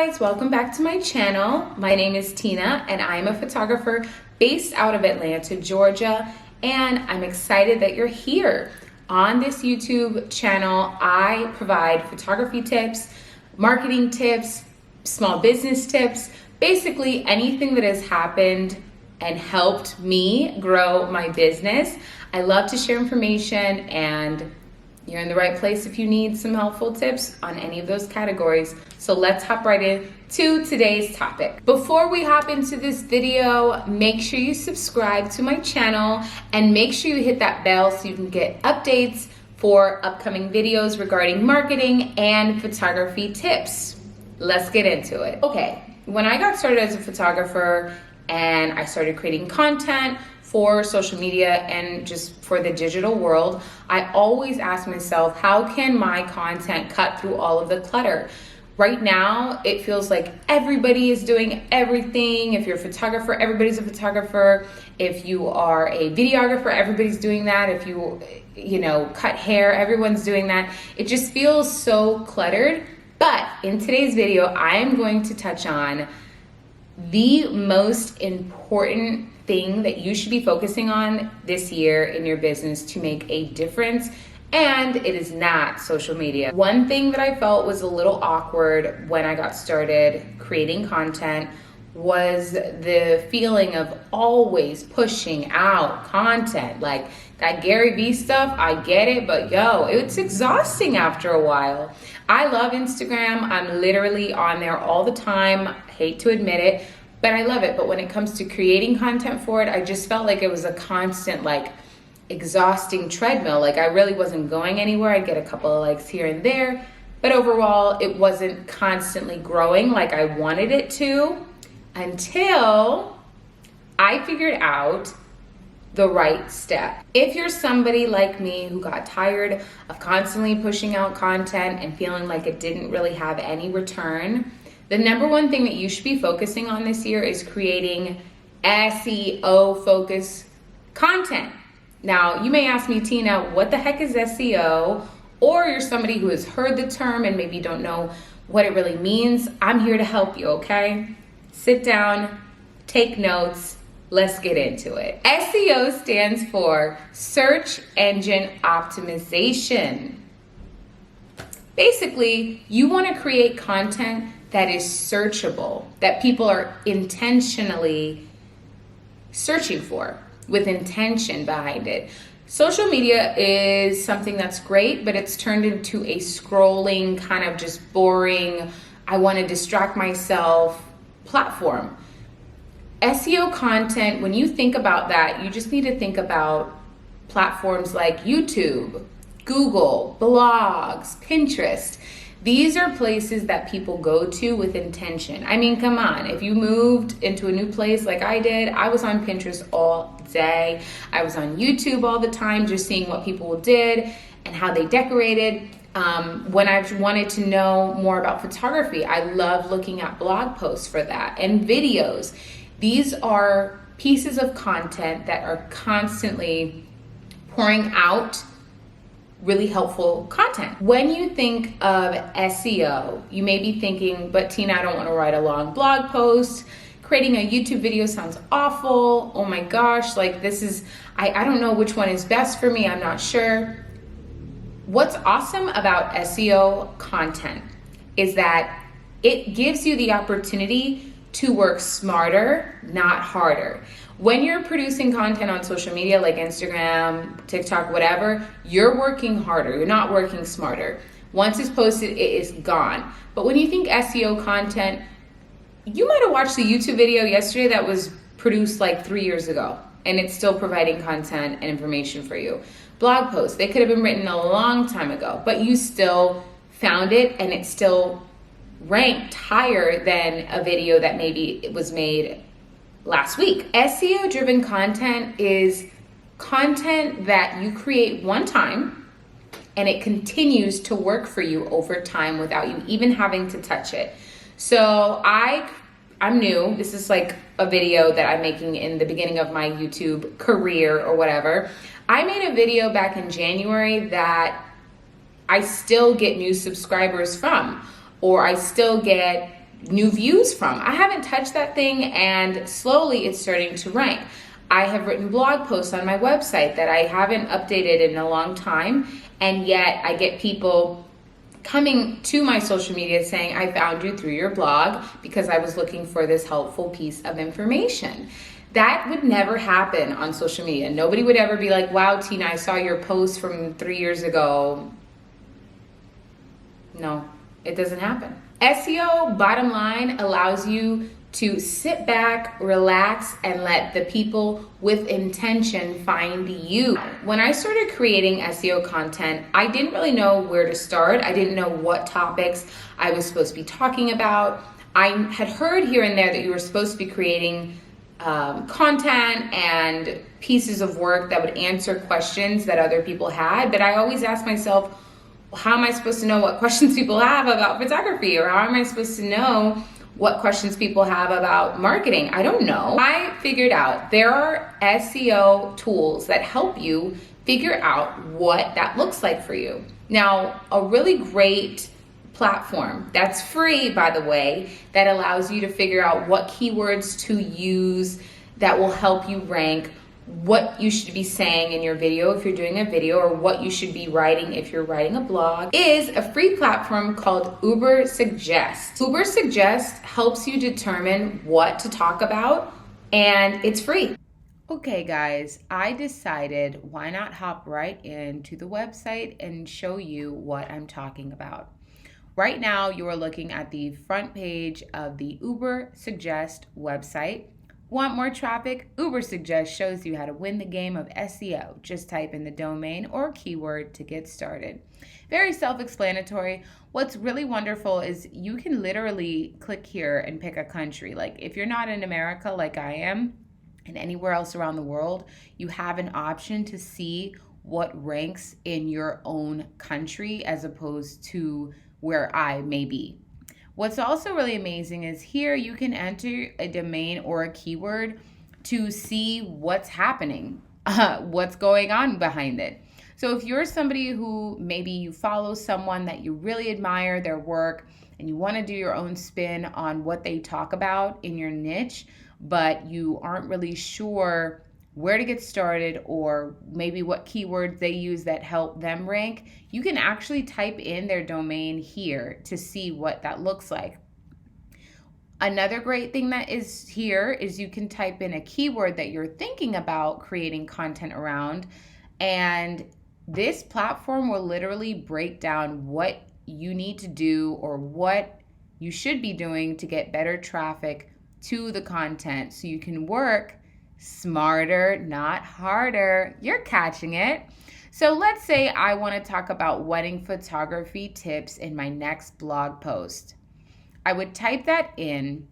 guys, welcome back to my channel. My name is Tina and I'm a photographer based out of Atlanta, Georgia, and I'm excited that you're here. On this YouTube channel, I provide photography tips, marketing tips, small business tips, basically anything that has happened and helped me grow my business. I love to share information, and you're in the right place if you need some helpful tips on any of those categories. So let's hop right into today's topic. Before we hop into this video, make sure you subscribe to my channel and make sure you hit that bell so you can get updates for upcoming videos regarding marketing and photography tips. Let's get into it. Okay, when I got started as a photographer and I started creating content for social media and just for the digital world, I always ask myself, how can my content cut through all of the clutter? Right now, it feels like everybody is doing everything. If you're a photographer, everybody's a photographer. If you are a videographer, everybody's doing that. If you cut hair, everyone's doing that. It just feels so cluttered. But in today's video, I am going to touch on the most important thing that you should be focusing on this year in your business to make a difference, and it is not social media. One thing that I felt was a little awkward when I got started creating content was the feeling of always pushing out content. Like that Gary Vee stuff, I get it, but it's exhausting after a while. I love Instagram. I'm literally on there all the time. I hate to admit it, but I love it. But when it comes to creating content for it, I just felt like it was a constant, exhausting treadmill. Like I really wasn't going anywhere. I'd get a couple of likes here and there, but overall it wasn't constantly growing like I wanted it to, until I figured out the right step. If you're somebody like me who got tired of constantly pushing out content and feeling like it didn't really have any return, the number one thing that you should be focusing on this year is creating SEO focused content. Now, you may ask me, Tina, what the heck is SEO? Or you're somebody who has heard the term and maybe don't know what it really means. I'm here to help you, okay? Sit down, take notes, let's get into it. SEO stands for Search Engine Optimization. Basically, you want to create content that is searchable, that people are intentionally searching for, with intention behind it. Social media is something that's great, but it's turned into a scrolling, kind of just boring, I want to distract myself platform. SEO content, when you think about that, you just need to think about platforms like YouTube, Google, blogs, Pinterest. These are places that people go to with intention. I mean, come on, if you moved into a new place like I did, I was on Pinterest all day. I was on YouTube all the time, just seeing what people did and how they decorated. When I wanted to know more about photography, I love looking at blog posts for that and videos. These are pieces of content that are constantly pouring out really helpful content. When you think of SEO, you may be thinking, but Tina, I don't want to write a long blog post. Creating a YouTube video sounds awful. Oh my gosh, I don't know which one is best for me. I'm not sure. What's awesome about SEO content is that it gives you the opportunity to work smarter, not harder. When you're producing content on social media like Instagram, TikTok, whatever, you're working harder. You're not working smarter. Once it's posted, it is gone. But when you think SEO content, you might have watched the YouTube video yesterday that was produced 3 years ago, and it's still providing content and information for you. Blog posts, they could have been written a long time ago, but you still found it and it still ranked higher than a video that maybe it was made last week. SEO driven content is content that you create one time and it continues to work for you over time without you even having to touch it. So I'm new. This is a video that I'm making in the beginning of my YouTube career or whatever. I made a video back in January that I still get new subscribers from, or I still get new views from. I haven't touched that thing, and slowly it's starting to rank. I have written blog posts on my website that I haven't updated in a long time, and yet I get people coming to my social media saying, I found you through your blog because I was looking for this helpful piece of information. That would never happen on social media. Nobody would ever be like, wow, Tina, I saw your post from 3 years ago. No, it doesn't happen. SEO, bottom line, allows you to sit back, relax, and let the people with intention find you. When I started creating SEO content, I didn't really know where to start. I didn't know what topics I was supposed to be talking about. I had heard here and there that you were supposed to be creating content and pieces of work that would answer questions that other people had, but I always asked myself, how am I supposed to know what questions people have about photography? Or how am I supposed to know what questions people have about marketing? I don't know. I figured out there are SEO tools that help you figure out what that looks like for you. Now, a really great platform that's free, by the way, that allows you to figure out what keywords to use that will help you rank, what you should be saying in your video if you're doing a video, or what you should be writing if you're writing a blog, is a free platform called Ubersuggest. Ubersuggest helps you determine what to talk about, and it's free. Okay guys, I decided why not hop right into the website and show you what I'm talking about. Right now, you are looking at the front page of the Ubersuggest website. Want more traffic? Ubersuggest shows you how to win the game of SEO. Just type in the domain or keyword to get started. Very self-explanatory. What's really wonderful is you can literally click here and pick a country. Like if you're not in America like I am, and anywhere else around the world, you have an option to see what ranks in your own country as opposed to where I may be. What's also really amazing is here you can enter a domain or a keyword to see what's happening, what's going on behind it. So if you're somebody who maybe you follow someone that you really admire their work and you want to do your own spin on what they talk about in your niche, but you aren't really sure where to get started or maybe what keywords they use that help them rank, you can actually type in their domain here to see what that looks like. Another great thing that is here is you can type in a keyword that you're thinking about creating content around, and this platform will literally break down what you need to do or what you should be doing to get better traffic to the content so you can work smarter, not harder. You're catching it. So let's say I want to talk about wedding photography tips in my next blog post. I would type that in,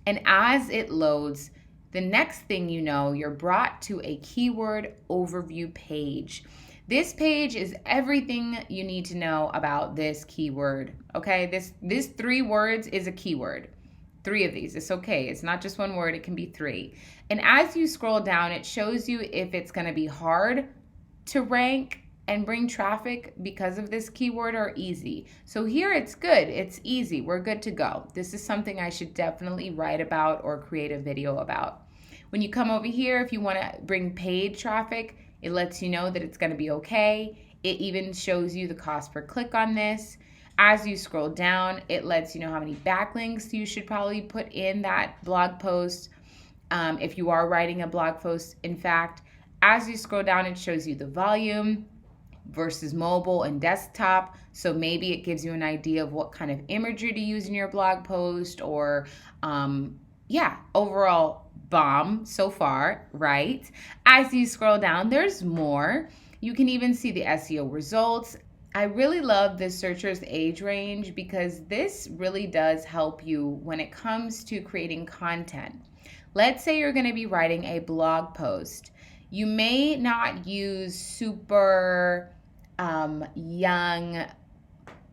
and as it loads, the next thing you know, you're brought to a keyword overview page. This page is everything you need to know about this keyword. Okay, this 3 words is a keyword. 3 of these. It's okay. It's not just 1 word. It can be 3. And as you scroll down, it shows you if it's going to be hard to rank and bring traffic because of this keyword or easy. So here it's good. It's easy. We're good to go. This is something I should definitely write about or create a video about. When you come over here, if you want to bring paid traffic, it lets you know that it's going to be okay. It even shows you the cost per click on this. As you scroll down, it lets you know how many backlinks you should probably put in that blog post if you are writing a blog post. In fact, as you scroll down, it shows you the volume versus mobile and desktop. So maybe it gives you an idea of what kind of imagery to use in your blog post or overall bomb so far, right? As you scroll down, there's more. You can even see the SEO results. I really love the searcher's age range because this really does help you when it comes to creating content. Let's say you're going to be writing a blog post. You may not use super young,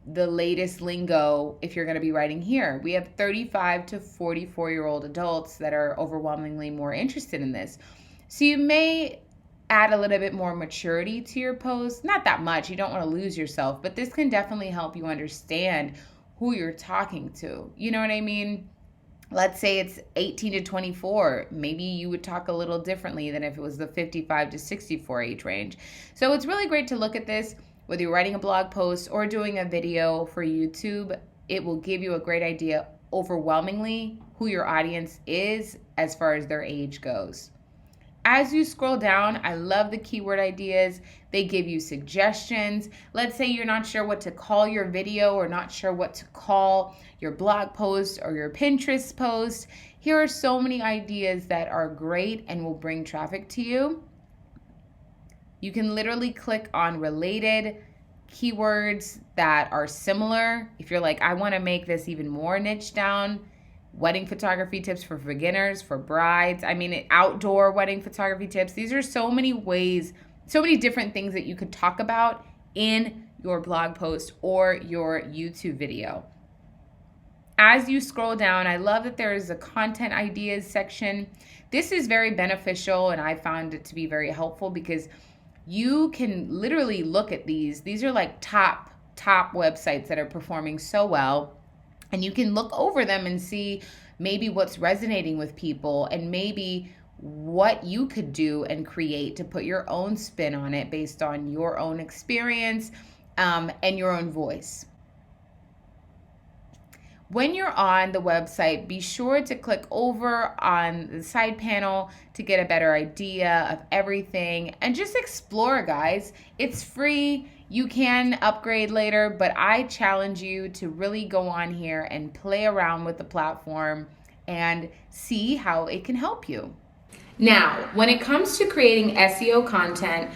the latest lingo if you're going to be writing here. We have 35 to 44-year-old adults that are overwhelmingly more interested in this. So you may add a little bit more maturity to your post. Not that much. You don't want to lose yourself, but this can definitely help you understand who you're talking to. You know what I mean? Let's say it's 18 to 24. Maybe you would talk a little differently than if it was the 55 to 64 age range. So it's really great to look at this, whether you're writing a blog post or doing a video for YouTube. It will give you a great idea overwhelmingly who your audience is as far as their age goes. As you scroll down, I love the keyword ideas. They give you suggestions. Let's say you're not sure what to call your video or not sure what to call your blog post or your Pinterest post. Here are so many ideas that are great and will bring traffic to you. You can literally click on related keywords that are similar. If you're like, I want to make this even more niche down, wedding photography tips for beginners, for brides, outdoor wedding photography tips. These are so many ways, so many different things that you could talk about in your blog post or your YouTube video. As you scroll down, I love that there is a content ideas section. This is very beneficial, and I found it to be very helpful because you can literally look at these. These are like top websites that are performing so well. And you can look over them and see maybe what's resonating with people and maybe what you could do and create to put your own spin on it based on your own experience and your own voice. When you're on the website, be sure to click over on the side panel to get a better idea of everything and just explore, guys. It's free. You can upgrade later, but I challenge you to really go on here and play around with the platform and see how it can help you. Now, when it comes to creating SEO content,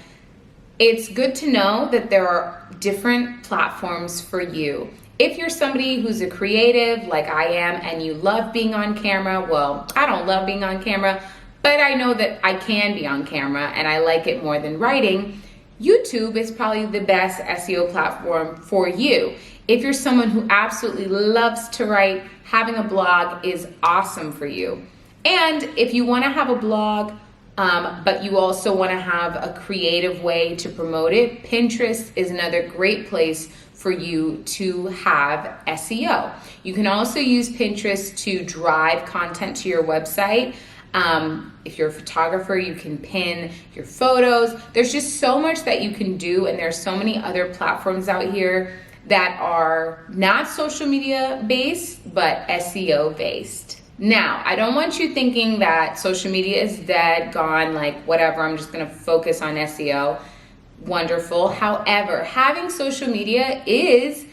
it's good to know that there are different platforms for you. If you're somebody who's a creative like I am and you love being on camera, well, I don't love being on camera, but I know that I can be on camera and I like it more than writing. YouTube is probably the best SEO platform for you. If you're someone who absolutely loves to write, having a blog is awesome for you. And if you want to have a blog, but you also want to have a creative way to promote it, Pinterest is another great place for you to have SEO. You can also use Pinterest to drive content to your website. If you're a photographer, you can pin your photos. There's just so much that you can do, and there's so many other platforms out here that are not social media based, but SEO based. Now, I don't want you thinking that social media is dead, gone, like whatever, I'm just gonna focus on SEO. Wonderful. However, having social media is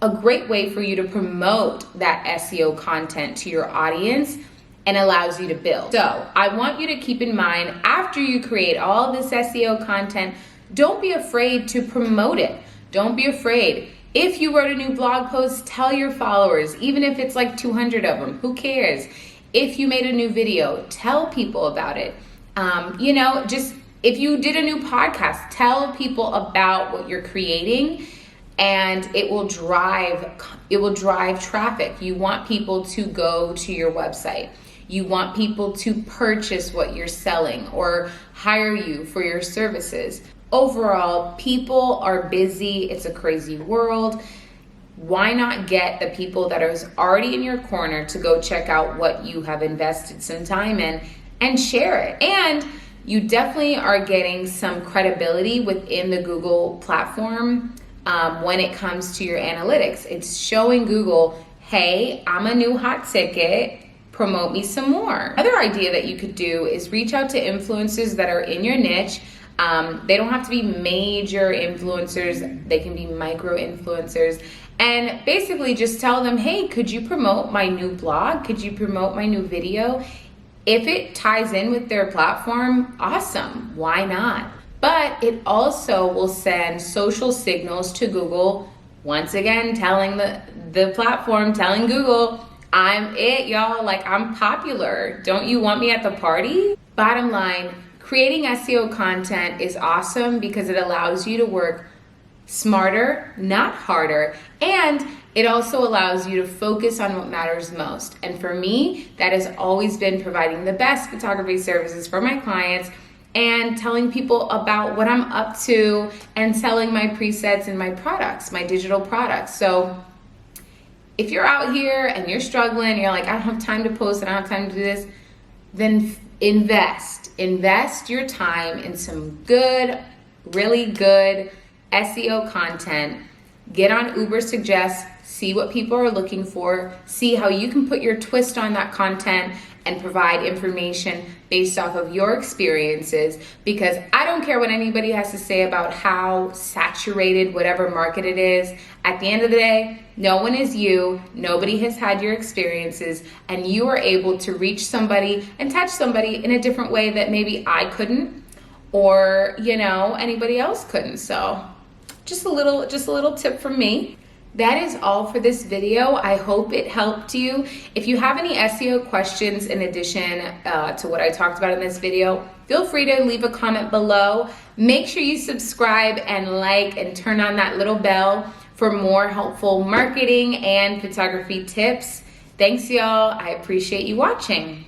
a great way for you to promote that SEO content to your audience and allows you to build. So I want you to keep in mind, after you create all this SEO content, don't be afraid to promote it. Don't be afraid. If you wrote a new blog post, tell your followers, even if it's like 200 of them, who cares? If you made a new video, tell people about it. If you did a new podcast, tell people about what you're creating, and it will drive traffic. You want people to go to your website. You want people to purchase what you're selling or hire you for your services. Overall, people are busy. It's a crazy world. Why not get the people that are already in your corner to go check out what you have invested some time in and share it? And you definitely are getting some credibility within the Google platform when it comes to your analytics. It's showing Google, hey, I'm a new hot ticket, promote me some more. Another idea that you could do is reach out to influencers that are in your niche. They don't have to be major influencers, they can be micro influencers. And basically just tell them, hey, could you promote my new blog? Could you promote my new video? If it ties in with their platform, awesome, why not? But it also will send social signals to Google, once again, telling the platform, telling Google, I'm it, y'all, like I'm popular. Don't you want me at the party? Bottom line, creating SEO content is awesome because it allows you to work smarter, not harder, and it also allows you to focus on what matters most. And for me, that has always been providing the best photography services for my clients and telling people about what I'm up to and selling my presets and my products, my digital products. So if you're out here and you're struggling, you're like, I don't have time to post, I don't have time to do this, then invest your time in some good, really good SEO content. Get on Uber Suggest, see what people are looking for, see how you can put your twist on that content and provide information based off of your experiences, because I don't care what anybody has to say about how saturated whatever market it is. At the end of the day, no one is you, nobody has had your experiences, and you are able to reach somebody and touch somebody in a different way that maybe I couldn't, or anybody else couldn't. So just a little tip from me. That is all for this video. I hope it helped you. If you have any SEO questions in addition to what I talked about in this video, feel free to leave a comment below. Make sure you subscribe and like and turn on that little bell for more helpful marketing and photography tips. Thanks, y'all. I appreciate you watching.